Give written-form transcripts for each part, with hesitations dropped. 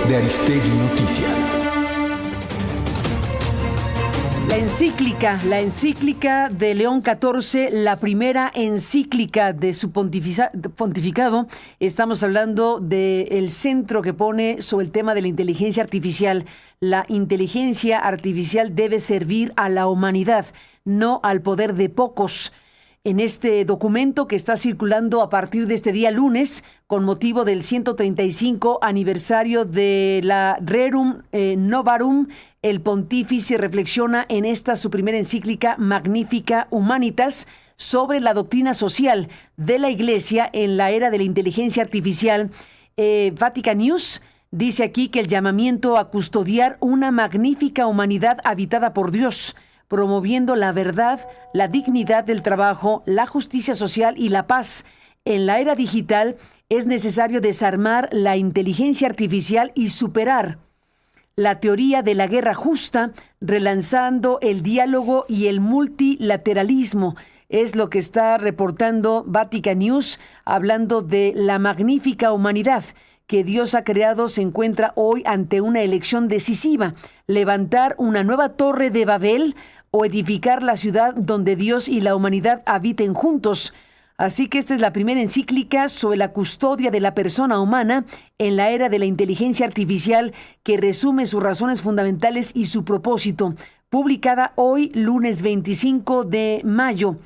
de Aristegui Noticias. La encíclica de León XIV, la primera encíclica de su pontificado. Estamos hablando del centro que pone sobre el tema de la inteligencia artificial. La inteligencia artificial debe servir a la humanidad, no al poder de pocos. En este documento que está circulando a partir de este día lunes, con motivo del 135 aniversario de la Rerum Novarum, el pontífice reflexiona en esta su primera encíclica Magnificat Humanitas sobre la doctrina social de la Iglesia en la era de la inteligencia artificial. Vatican News dice aquí que el llamamiento a custodiar una magnífica humanidad habitada por Dios, promoviendo la verdad, la dignidad del trabajo, la justicia social y la paz. En la era digital es necesario desarmar la inteligencia artificial y superar la teoría de la guerra justa, relanzando el diálogo y el multilateralismo. Es lo que está reportando Vatican News, hablando de la magnífica humanidad que Dios ha creado. Se encuentra hoy ante una elección decisiva: levantar una nueva torre de Babel o edificar la ciudad donde Dios y la humanidad habiten juntos. Así que esta es la primera encíclica sobre la custodia de la persona humana en la era de la inteligencia artificial, que resume sus razones fundamentales y su propósito, publicada hoy, lunes 25 de mayo,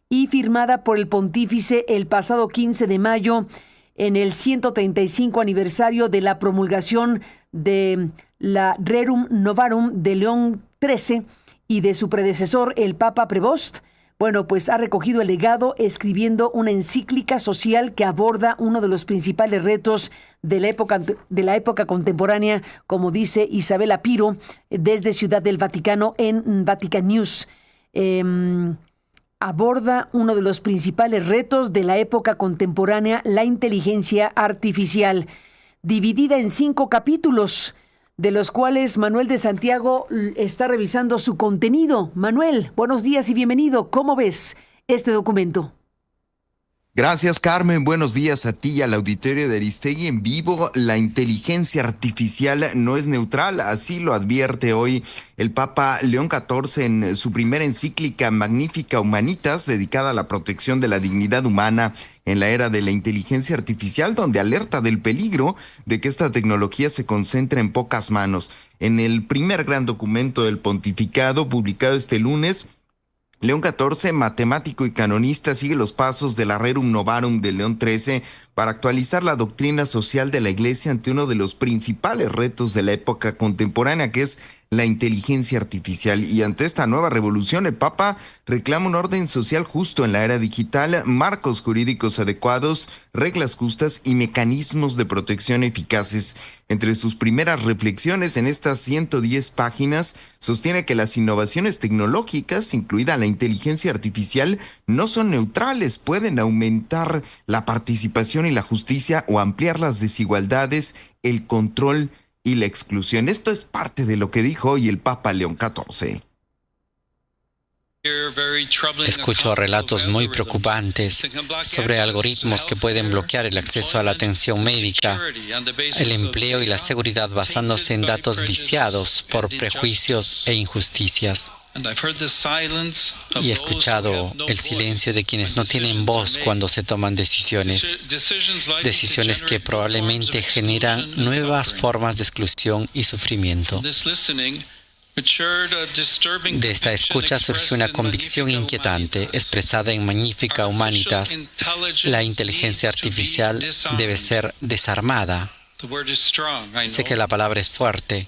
y firmada por el pontífice el pasado 15 de mayo, en el 135 aniversario de la promulgación de la Rerum Novarum de León XIII y de su predecesor, el Papa Prevost. Bueno, pues ha recogido el legado escribiendo una encíclica social que aborda uno de los principales retos de la época contemporánea, como dice Isabela Piro, desde Ciudad del Vaticano en Vatican News. Aborda uno de los principales retos de la época contemporánea, la inteligencia artificial, dividida en 5 capítulos, de los cuales Manuel de Santiago está revisando su contenido. Manuel, buenos días y bienvenido. ¿Cómo ves este documento? Gracias, Carmen. Buenos días a ti y al auditorio de Aristegui en vivo. La inteligencia artificial no es neutral, así lo advierte hoy el Papa León XIV en su primera encíclica Magnificat Humanitas, dedicada a la protección de la dignidad humana en la era de la inteligencia artificial, donde alerta del peligro de que esta tecnología se concentre en pocas manos. En el primer gran documento del pontificado, publicado este lunes, León XIV, matemático y canonista, sigue los pasos de la Rerum Novarum de León XIII para actualizar la doctrina social de la Iglesia ante uno de los principales retos de la época contemporánea, que es la inteligencia artificial. Y ante esta nueva revolución, el Papa reclama un orden social justo en la era digital, marcos jurídicos adecuados, reglas justas y mecanismos de protección eficaces. Entre sus primeras reflexiones en estas 110 páginas, sostiene que las innovaciones tecnológicas, incluida la inteligencia artificial, no son neutrales, pueden aumentar la participación y la justicia o ampliar las desigualdades, el control y la exclusión. Esto es parte de lo que dijo hoy el Papa León XIV. Escucho relatos muy preocupantes sobre algoritmos que pueden bloquear el acceso a la atención médica, el empleo y la seguridad basándose en datos viciados por prejuicios e injusticias. Y he escuchado el silencio de quienes no tienen voz cuando se toman decisiones que probablemente generan nuevas formas de exclusión y sufrimiento. De esta escucha surgió una convicción inquietante expresada en Magnificat Humanitas: la inteligencia artificial debe ser desarmada. Sé que la palabra es fuerte,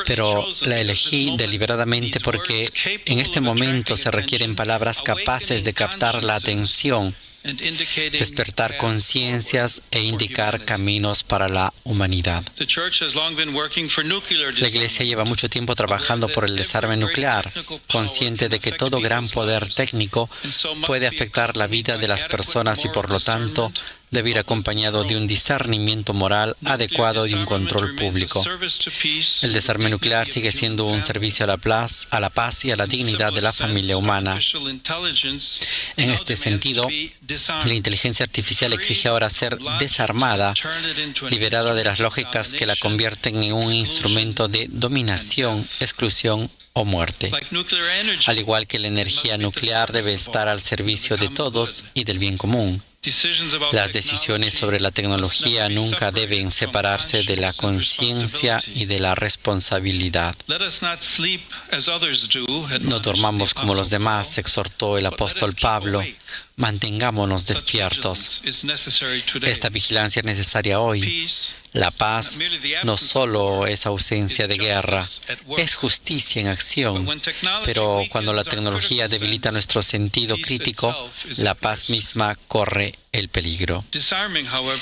pero la elegí deliberadamente porque en este momento se requieren palabras capaces de captar la atención, despertar conciencias e indicar caminos para la humanidad. La Iglesia lleva mucho tiempo trabajando por el desarme nuclear, consciente de que todo gran poder técnico puede afectar la vida de las personas y por lo tanto debe ir acompañado de un discernimiento moral adecuado y un control público. El desarme nuclear sigue siendo un servicio a la paz y a la dignidad de la familia humana. En este sentido, la inteligencia artificial exige ahora ser desarmada, liberada de las lógicas que la convierten en un instrumento de dominación, exclusión o muerte. Al igual que la energía nuclear debe estar al servicio de todos y del bien común. Las decisiones sobre la tecnología nunca deben separarse de la conciencia y de la responsabilidad. No dormamos como los demás, exhortó el apóstol Pablo. Mantengámonos despiertos. Esta vigilancia es necesaria hoy. La paz no solo es ausencia de guerra, es justicia en acción. Pero cuando la tecnología debilita nuestro sentido crítico, la paz misma corre el peligro.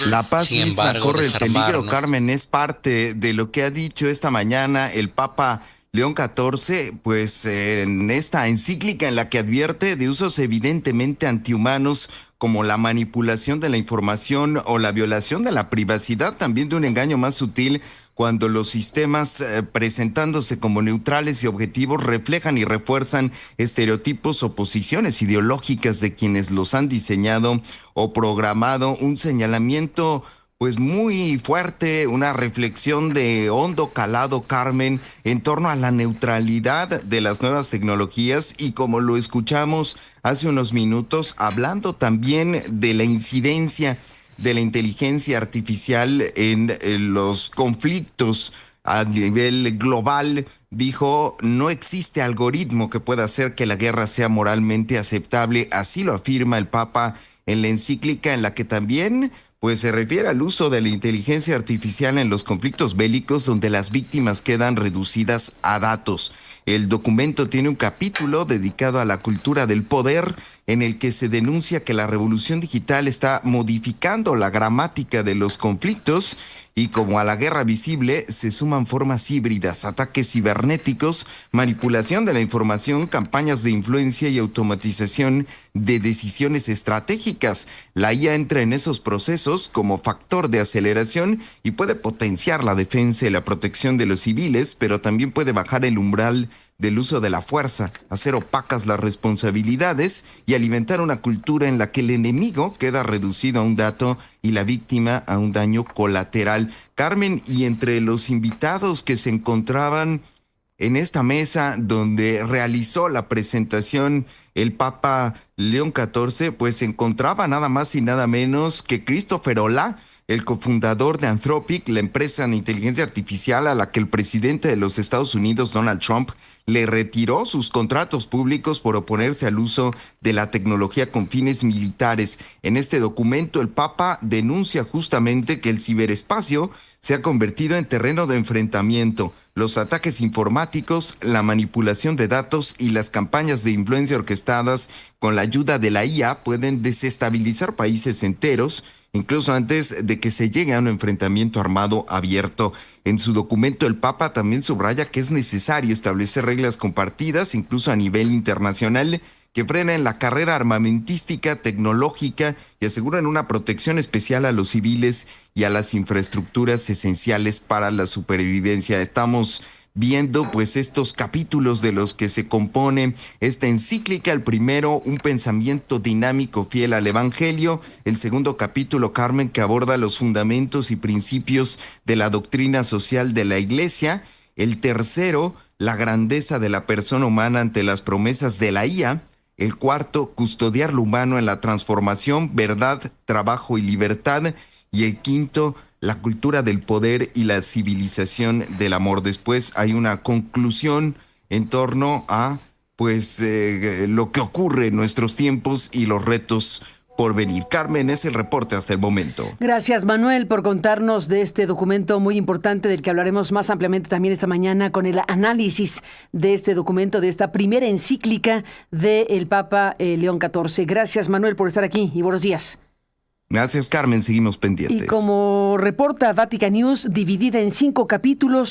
La paz Sin misma embargo, corre el peligro, desarmarnos. Carmen, es parte de lo que ha dicho esta mañana el Papa León XIV, pues en esta encíclica en la que advierte de usos evidentemente antihumanos como la manipulación de la información o la violación de la privacidad, también de un engaño más sutil cuando los sistemas presentándose como neutrales y objetivos reflejan y refuerzan estereotipos o posiciones ideológicas de quienes los han diseñado o programado, un señalamiento pues muy fuerte, una reflexión de hondo calado, Carmen, en torno a la neutralidad de las nuevas tecnologías y como lo escuchamos hace unos minutos, hablando también de la incidencia de la inteligencia artificial en los conflictos a nivel global. Dijo, no existe algoritmo que pueda hacer que la guerra sea moralmente aceptable, así lo afirma el Papa en la encíclica en la que también pues se refiere al uso de la inteligencia artificial en los conflictos bélicos donde las víctimas quedan reducidas a datos. El documento tiene un capítulo dedicado a la cultura del poder en el que se denuncia que la revolución digital está modificando la gramática de los conflictos y como a la guerra visible se suman formas híbridas, ataques cibernéticos, manipulación de la información, campañas de influencia y automatización de decisiones estratégicas. La IA entra en esos procesos como factor de aceleración y puede potenciar la defensa y la protección de los civiles, pero también puede bajar el umbral del uso de la fuerza, hacer opacas las responsabilidades y alimentar una cultura en la que el enemigo queda reducido a un dato y la víctima a un daño colateral. Carmen, y entre los invitados que se encontraban en esta mesa donde realizó la presentación el Papa León XIV, pues se encontraba nada más y nada menos que Christopher Olah, el cofundador de Anthropic, la empresa de inteligencia artificial a la que el presidente de los Estados Unidos, Donald Trump, le retiró sus contratos públicos por oponerse al uso de la tecnología con fines militares. En este documento, el Papa denuncia justamente que el ciberespacio se ha convertido en terreno de enfrentamiento. Los ataques informáticos, la manipulación de datos y las campañas de influencia orquestadas con la ayuda de la IA pueden desestabilizar países enteros, incluso antes de que se llegue a un enfrentamiento armado abierto. En su documento, el Papa también subraya que es necesario establecer reglas compartidas, incluso a nivel internacional, que frenen la carrera armamentística, tecnológica y aseguran una protección especial a los civiles y a las infraestructuras esenciales para la supervivencia. Estamos viendo pues estos capítulos de los que se compone esta encíclica. El primero, un pensamiento dinámico fiel al Evangelio. El segundo capítulo, Carmen, que aborda los fundamentos y principios de la doctrina social de la Iglesia. El tercero, la grandeza de la persona humana ante las promesas de la IA. El cuarto, custodiar lo humano en la transformación, verdad, trabajo y libertad. Y el quinto, la cultura del poder y la civilización del amor. Después hay una conclusión en torno a lo que ocurre en nuestros tiempos y los retos por venir. Carmen, es el reporte hasta el momento. Gracias, Manuel, por contarnos de este documento muy importante del que hablaremos más ampliamente también esta mañana con el análisis de este documento, de esta primera encíclica del Papa León XIV. Gracias, Manuel, por estar aquí y buenos días. Gracias, Carmen. Seguimos pendientes. Y como reporta Vatican News, dividida en 5 capítulos,